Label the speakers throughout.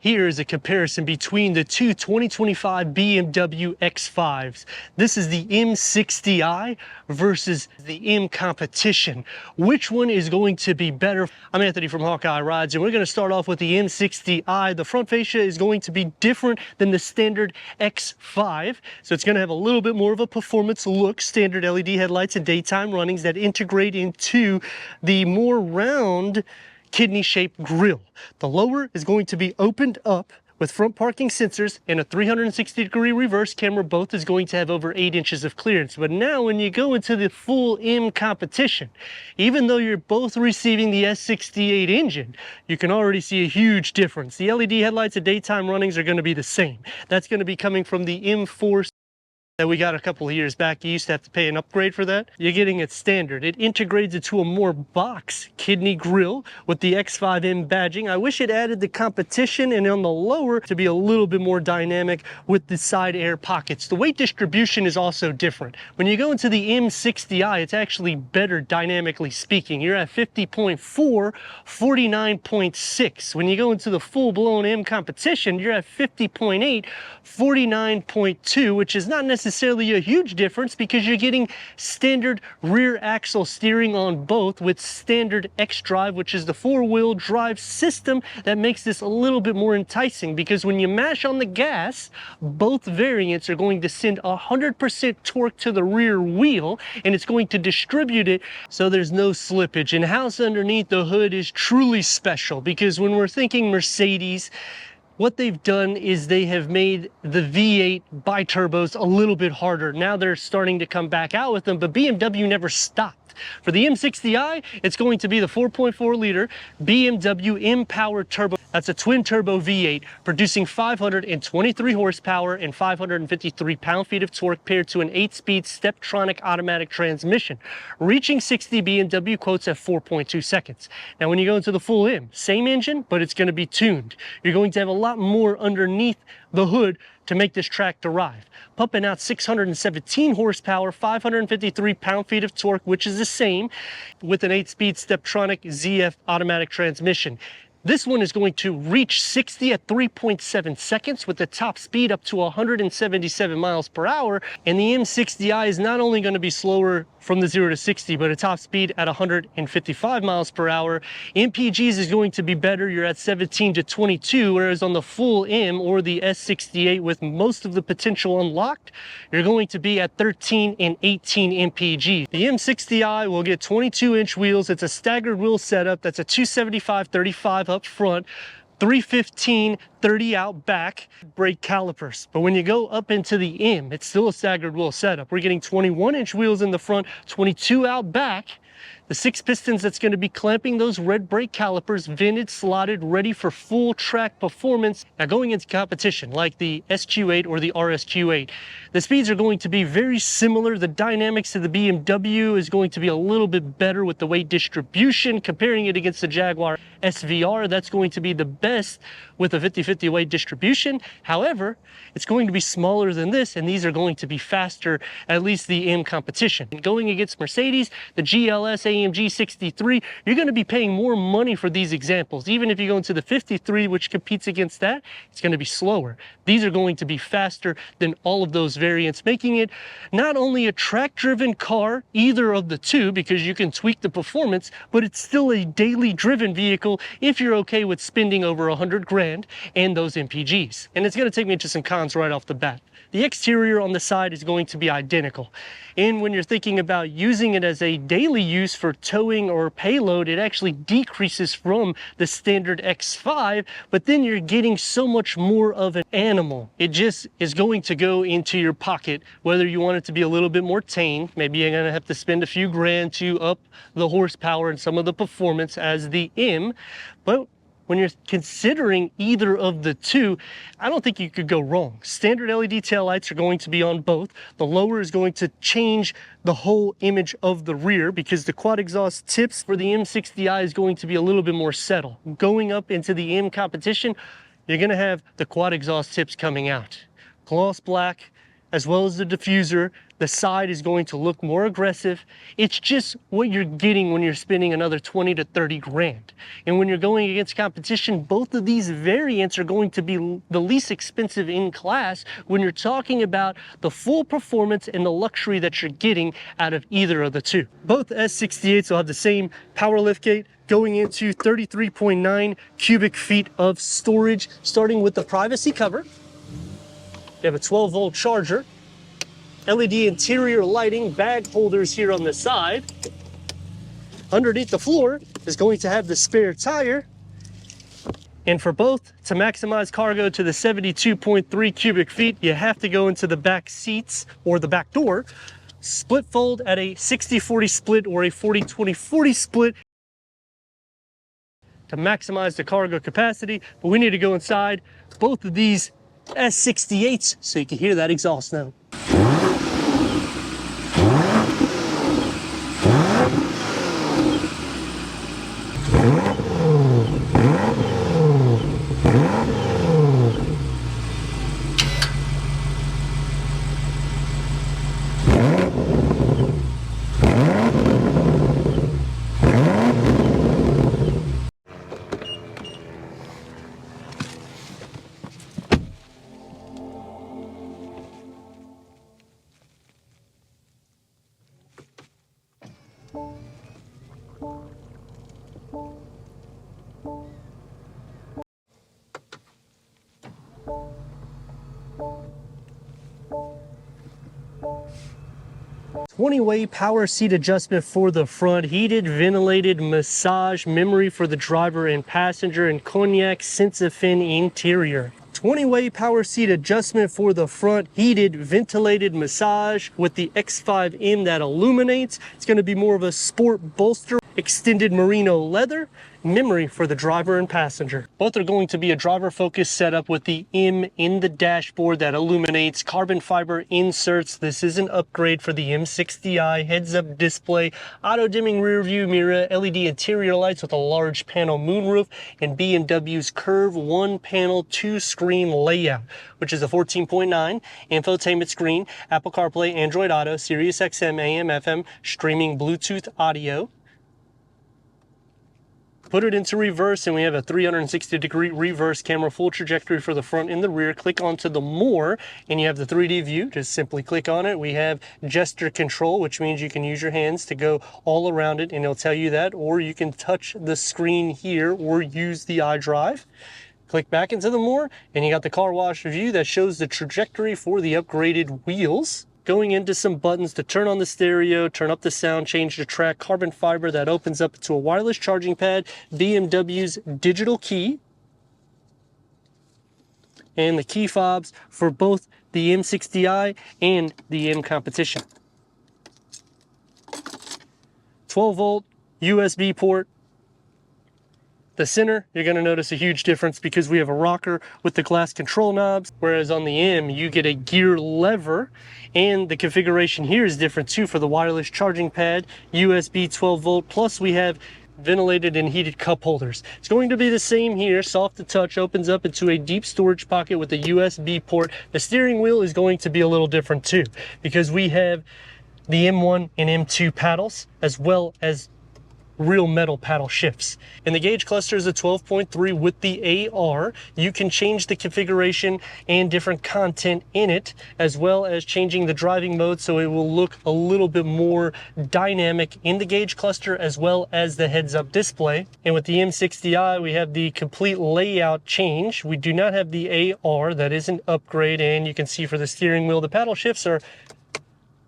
Speaker 1: Here is a comparison between the two 2025 BMW X5s. This is the M60i versus the M Competition. Which one is going to be better? I'm Anthony from Hawkeye Rides, and we're going to start off with the M60i. The front fascia is going to be different than the standard X5, so it's going to have a little bit more of a performance look. Standard LED headlights and daytime runnings that integrate into the more round kidney-shaped grille. The lower is going to be opened up with front parking sensors and a 360-degree reverse camera. Both is going to have over 8 inches of clearance. But now when you go into the full M Competition, even though you're both receiving the S68 engine, you can already see a huge difference. The LED headlights and daytime runnings are going to be the same. That's going to be coming from the M4 that we got a couple of years back. You used to have to pay an upgrade for that. You're getting it standard. It integrates into a more box kidney grille with the X5M badging. I wish it added the competition and on the lower to be a little bit more dynamic with the side air pockets. The weight distribution is also different. When you go into the M60i, it's actually better dynamically speaking. You're at 50.4, 49.6. When you go into the full-blown M Competition, you're at 50.8, 49.2, which is not necessarily a huge difference because you're getting standard rear axle steering on both with standard X-Drive, which is the 4-wheel drive system that makes this a little bit more enticing, because when you mash on the gas, both variants are going to send 100% torque to the rear wheel, and it's going to distribute it so there's no slippage. And house underneath the hood is truly special, because when we're thinking Mercedes, what they've done is they have made the V8 biturbos a little bit harder. Now they're starting to come back out with them, but BMW never stopped. For the M60i, it's going to be the 4.4 liter BMW M-Power Turbo. That's a twin turbo V8 producing 523 horsepower and 553 pound-feet of torque paired to an 8-speed Steptronic automatic transmission, reaching 60 BMW quotes at 4.2 seconds. Now when you go into the full M, same engine, but it's going to be tuned. You're going to have a lot more underneath the hood to make this track arrive, pumping out 617 horsepower, 553 pound-feet of torque, which is the same with an 8-speed Steptronic ZF automatic transmission. This one is going to reach 60 at 3.7 seconds with the top speed up to 177 miles per hour. And the M60i is not only going to be slower from the 0 to 60, but a top speed at 155 miles per hour. MPGs is going to be better. You're at 17 to 22, whereas on the full M or the S68 with most of the potential unlocked, you're going to be at 13 and 18 MPG. The M60i will get 22-inch wheels. It's a staggered wheel setup. That's a 275/35 up front, 315/30 out back, brake calipers. But when you go up into the M, it's still a staggered wheel setup. We're getting 21-inch wheels in the front, 22 out back. The 6 pistons that's going to be clamping those red brake calipers, vented, slotted, ready for full track performance. Now going into competition like the SQ8 or the RSQ8, the speeds are going to be very similar. The dynamics of the BMW is going to be a little bit better with the weight distribution. Comparing it against the Jaguar SVR, that's going to be the best with a 50-50 weight distribution. However, it's going to be smaller than this, and these are going to be faster, at least the M Competition. And going against Mercedes, the GLS AMG 63, you're going to be paying more money for these examples. Even if you go into the 53, which competes against that, it's going to be slower. These are going to be faster than all of those variants, making it not only a track-driven car, either of the two, because you can tweak the performance, but it's still a daily driven vehicle if you're okay with spending over 100 grand and those MPGs. And it's going to take me into some cons right off the bat. The exterior on the side is going to be identical. And when you're thinking about using it as a daily use for towing or payload, it actually decreases from the standard X5, but then you're getting so much more of an animal. It just is going to go into your pocket, whether you want it to be a little bit more tame. Maybe you're going to have to spend a few grand to up the horsepower and some of the performance as the M, but when you're considering either of the two, I don't think you could go wrong. Standard LED taillights are going to be on both. The lower is going to change the whole image of the rear because the quad exhaust tips for the M60i is going to be a little bit more subtle. Going up into the M Competition, you're going to have the quad exhaust tips coming out. Gloss black, as well as the diffuser. The side is going to look more aggressive. It's just what you're getting when you're spending another 20 to 30 grand. And when you're going against competition, both of these variants are going to be the least expensive in class when you're talking about the full performance and the luxury that you're getting out of either of the two. Both S68s will have the same power liftgate, going into 33.9 cubic feet of storage, starting with the privacy cover. You have a 12-volt charger, LED interior lighting, bag holders here on the side. Underneath the floor is going to have the spare tire. And for both, to maximize cargo to the 72.3 cubic feet, you have to go into the back seats or the back door. Split fold at a 60-40 split or a 40-20-40 split to maximize the cargo capacity. But we need to go inside both of these S68s so you can hear that exhaust note. Way power seat adjustment for the front, heated, ventilated, massage, memory for the driver and passenger, and cognac Sensafin interior. 20-way power seat adjustment for the front, heated, ventilated, massage with the X5M that illuminates. It's going to be more of a sport bolster, extended merino leather, memory for the driver and passenger. Both are going to be a driver-focused setup with the M in the dashboard that illuminates, carbon fiber inserts. This is an upgrade for the M60i, heads-up display, auto-dimming rear view mirror, LED interior lights with a large panel moonroof, and BMW's curved one-panel, two-screen layout, which is a 14.9 infotainment screen, Apple CarPlay, Android Auto, Sirius XM, AM, FM, streaming Bluetooth audio. Put it into reverse and we have a 360-degree reverse camera, full trajectory for the front and the rear. Click onto the more and you have the 3D view. Just simply click on it. We have gesture control, which means you can use your hands to go all around it and it'll tell you that, or you can touch the screen here or use the iDrive. Click back into the more and you got the car wash view that shows the trajectory for the upgraded wheels. Going into some buttons to turn on the stereo, turn up the sound, change the track, carbon fiber that opens up to a wireless charging pad, BMW's digital key, and the key fobs for both the M60i and the M Competition. 12-volt USB port. The center, you're going to notice a huge difference because we have a rocker with the glass control knobs, whereas on the M, you get a gear lever, and the configuration here is different too for the wireless charging pad, USB 12 volt, plus we have ventilated and heated cup holders. It's going to be the same here, soft to touch, opens up into a deep storage pocket with a USB port. The steering wheel is going to be a little different too, because we have the M1 and M2 paddles, as well as real metal paddle shifts. And the gauge cluster is a 12.3 with the AR. You can change the configuration and different content in it, as well as changing the driving mode so it will look a little bit more dynamic in the gauge cluster, as well as the heads-up display. And with the M60i, we have the complete layout change. We do not have the AR. That is an upgrade, and you can see for the steering wheel, the paddle shifts are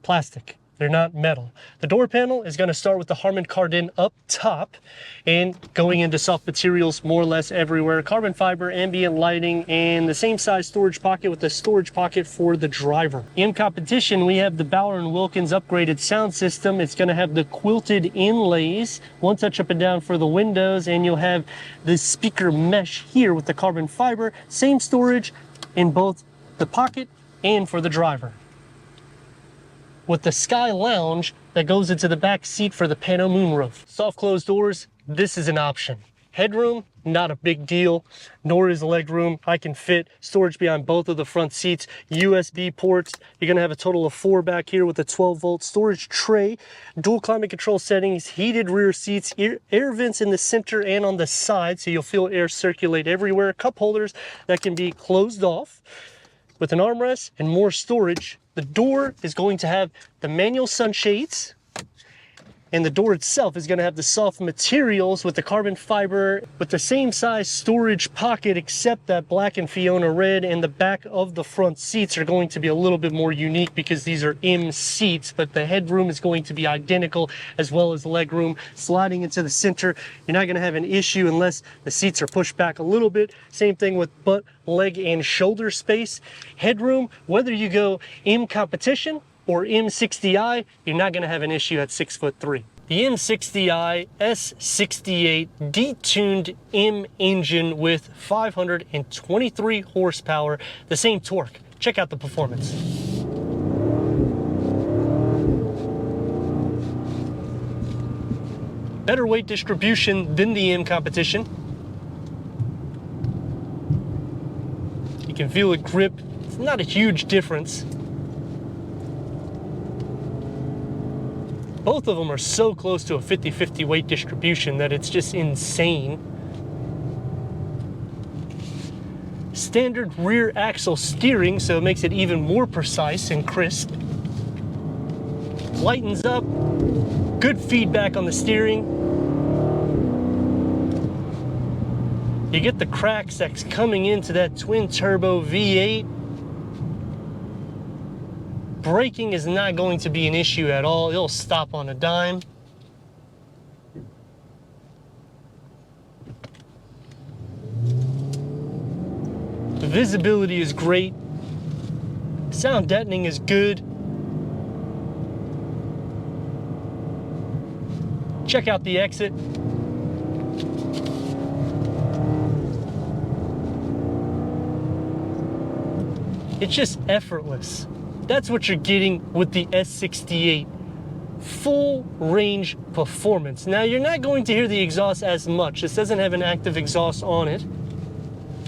Speaker 1: plastic. They're not metal. The door panel is going to start with the Harman Kardon up top and going into soft materials more or less everywhere. Carbon fiber, ambient lighting, and the same size storage pocket with the storage pocket for the driver. In competition, we have the Bauer & Wilkins upgraded sound system. It's going to have the quilted inlays, one touch up and down for the windows, and you'll have the speaker mesh here with the carbon fiber. Same storage in both the pocket and for the driver. With the Sky Lounge that goes into the back seat for the pano moonroof. Soft closed doors, this is an option. Headroom, not a big deal, nor is legroom. I can fit storage behind both of the front seats, USB ports. You're gonna have a total of 4 back here with a 12-volt storage tray, dual climate control settings, heated rear seats, air vents in the center and on the side, so you'll feel air circulate everywhere. Cup holders that can be closed off with an armrest and more storage. The door is going to have the manual sunshades, and the door itself is going to have the soft materials with the carbon fiber with the same size storage pocket, except that black and Fiona red, and the back of the front seats are going to be a little bit more unique because these are M seats, but the headroom is going to be identical as well as legroom. Sliding into the center, you're not going to have an issue unless the seats are pushed back a little bit. Same thing with butt, leg, and shoulder space. Headroom, whether you go M Competition or M60i, you're not going to have an issue at 6'3". The M60i S68 detuned M engine with 523 horsepower, the same torque. Check out the performance. Better weight distribution than the M Competition. You can feel it grip. It's not a huge difference. Both of them are so close to a 50-50 weight distribution that it's just insane. Standard rear axle steering, so it makes it even more precise and crisp. Lightens up, good feedback on the steering. You get the cracks that's coming into that twin turbo V8. Braking is not going to be an issue at all. It'll stop on a dime. The visibility is great. Sound deadening is good. Check out the exit. It's just effortless. That's what you're getting with the S68. Full range performance. Now, you're not going to hear the exhaust as much. This doesn't have an active exhaust on it,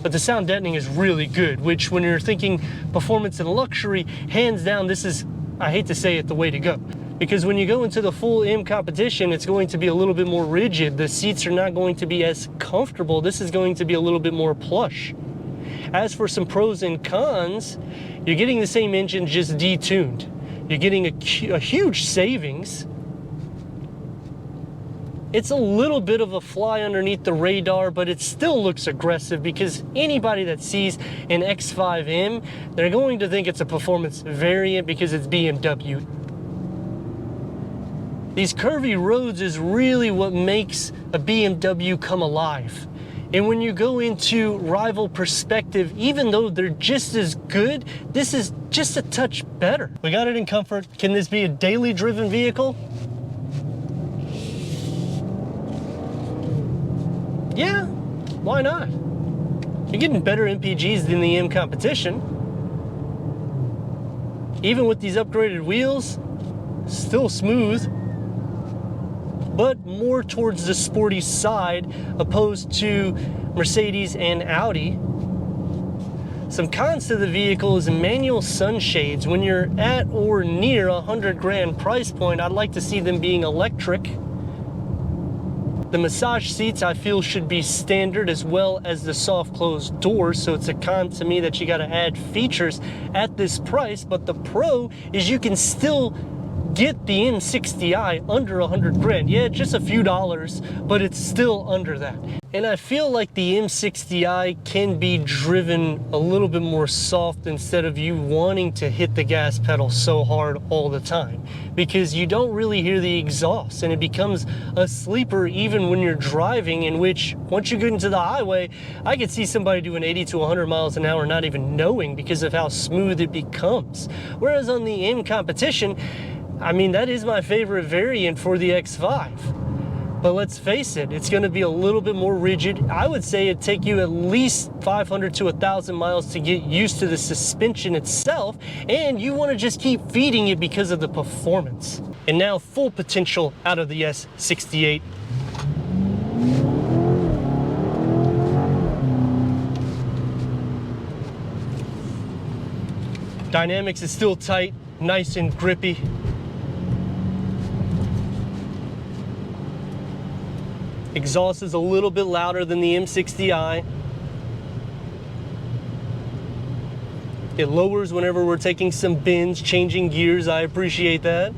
Speaker 1: but the sound deadening is really good, which when you're thinking performance and luxury, hands down, this is, I hate to say it, the way to go. Because when you go into the full M Competition, it's going to be a little bit more rigid. The seats are not going to be as comfortable. This is going to be a little bit more plush. As for some pros and cons, you're getting the same engine, just detuned. You're getting a huge savings. It's a little bit of a fly underneath the radar, but it still looks aggressive because anybody that sees an X5M, they're going to think it's a performance variant because it's BMW. These curvy roads is really what makes a BMW come alive. And when you go into rival perspective, even though they're just as good, this is just a touch better. We got it in comfort. Can this be a daily driven vehicle? Yeah, why not? You're getting better MPGs than the M Competition. Even with these upgraded wheels, still smooth, but more towards the sporty side opposed to Mercedes and Audi. Some cons to the vehicle is manual sunshades. When you're at or near $100,000 price point, I'd like to see them being electric. The massage seats I feel should be standard, as well as the soft closed doors, so it's a con to me that you gotta add features at this price. But the pro is you can still get the M60i under $100,000. Yeah, just a few dollars, but it's still under that. And I feel like the M60i can be driven a little bit more soft instead of you wanting to hit the gas pedal so hard all the time, because you don't really hear the exhaust and it becomes a sleeper even when you're driving, in which once you get into the highway, I could see somebody doing 80 to 100 miles an hour not even knowing because of how smooth it becomes. Whereas on the M Competition, I mean, that is my favorite variant for the X5. But let's face it, it's gonna be a little bit more rigid. I would say it'd take you at least 500 to 1,000 miles to get used to the suspension itself, and you wanna just keep feeding it because of the performance. And now full potential out of the S68. Dynamics is still tight, nice and grippy. Exhaust is a little bit louder than the M60i. It lowers whenever we're taking some bends, changing gears. I appreciate that.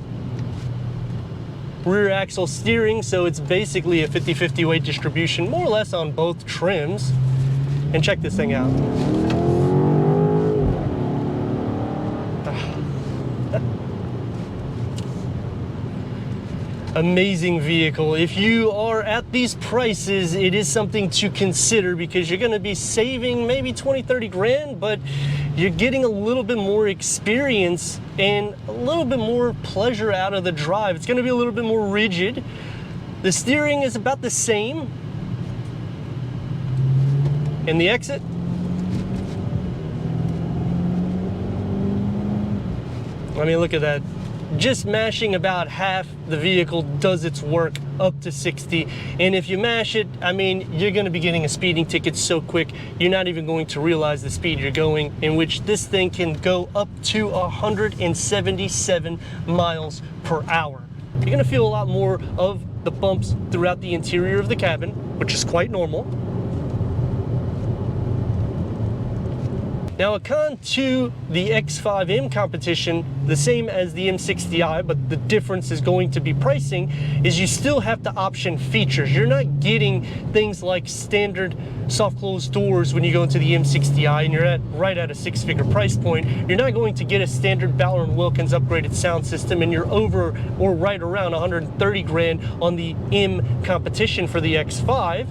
Speaker 1: Rear axle steering, so it's basically a 50-50 weight distribution, more or less on both trims. And check this thing out. Amazing vehicle. If you are at these prices, it is something to consider because you're going to be saving maybe 20-30 grand, but you're getting a little bit more experience and a little bit more pleasure out of the drive. It's going to be a little bit more rigid. The steering is about the same. And the exit, I mean, look at that. Just mashing about half the vehicle does its work up to 60. And if you mash it, I mean, you're going to be getting a speeding ticket so quick, you're not even going to realize the speed you're going, in which this thing can go up to 177 miles per hour. You're going to feel a lot more of the bumps throughout the interior of the cabin, which is quite normal. Now, a con to the X5 M competition, the same as the M60i, but the difference is going to be pricing, is you still have to option features. You're not getting things like standard soft closed doors when you go into the M60i and you're right at a six-figure price point. You're not going to get a standard Bowler & Wilkins upgraded sound system, and you're over or right around 130 grand on the M competition for the X5.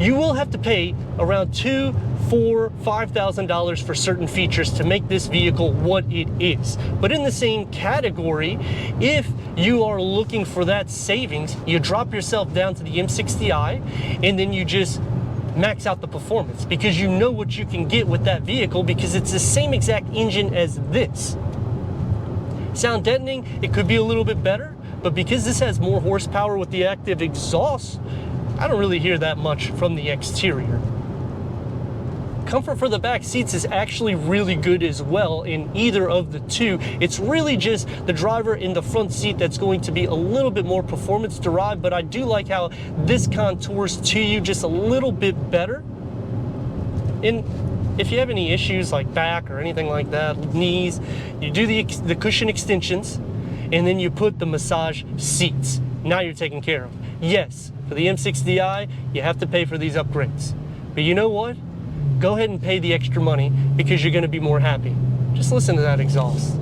Speaker 1: You will have to pay around $2,000, $4,000, $5,000 for certain features to make this vehicle what it is. But in the same category, if you are looking for that savings, you drop yourself down to the M60i and then you just max out the performance because you know what you can get with that vehicle because it's the same exact engine as this. Sound deadening, it could be a little bit better, but because this has more horsepower with the active exhaust, I don't really hear that much from the exterior. Comfort for the back seats is actually really good as well in either of the two. It's really just the driver in the front seat that's going to be a little bit more performance derived, but I do like how this contours to you just a little bit better. And if you have any issues like back or anything like that, knees, you do the cushion extensions and then you put the massage seats. Now you're taken care of. Yes, for the M60i, you have to pay for these upgrades. But you know what? Go ahead and pay the extra money because you're going to be more happy. Just listen to that exhaust.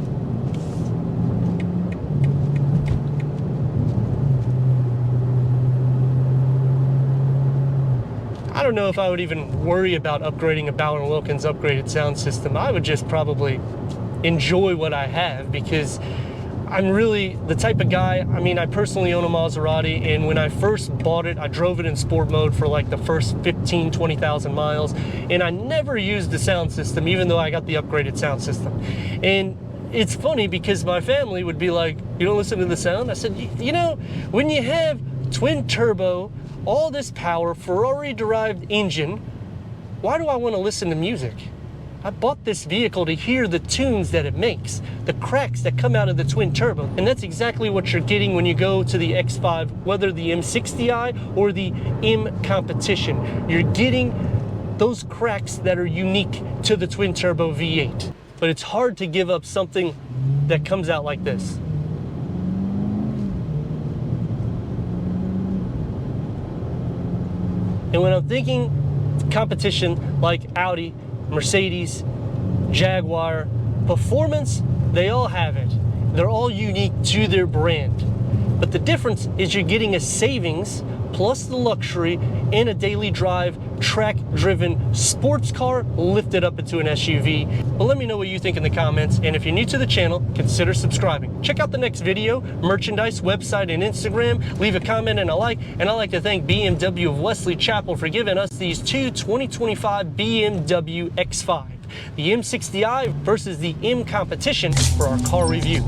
Speaker 1: I don't know if I would even worry about upgrading a Bowler & Wilkins upgraded sound system. I would just probably enjoy what I have because I'm really the type of guy, I mean, I personally own a Maserati, and when I first bought it, I drove it in sport mode for like the first 15, 20,000 miles, and I never used the sound system, even though I got the upgraded sound system. And it's funny because my family would be like, you don't listen to the sound? I said, you know, when you have twin turbo, all this power, Ferrari-derived engine, why do I want to listen to music? I bought this vehicle to hear the tunes that it makes, the cracks that come out of the twin turbo. And that's exactly what you're getting when you go to the X5, whether the M60i or the M competition. You're getting those cracks that are unique to the twin turbo V8. But it's hard to give up something that comes out like this. And when I'm thinking competition like Audi, Mercedes, Jaguar, performance, they all have it. They're all unique to their brand. But the difference is you're getting a savings plus the luxury in a daily drive, track-driven sports car lifted up into an SUV. But let me know what you think in the comments, and if you're new to the channel, consider subscribing. Check out the next video, merchandise, website, and Instagram. Leave a comment and a like, and I'd like to thank BMW of Wesley Chapel for giving us these two 2025 BMW X5, the M60i versus the M competition for our car review.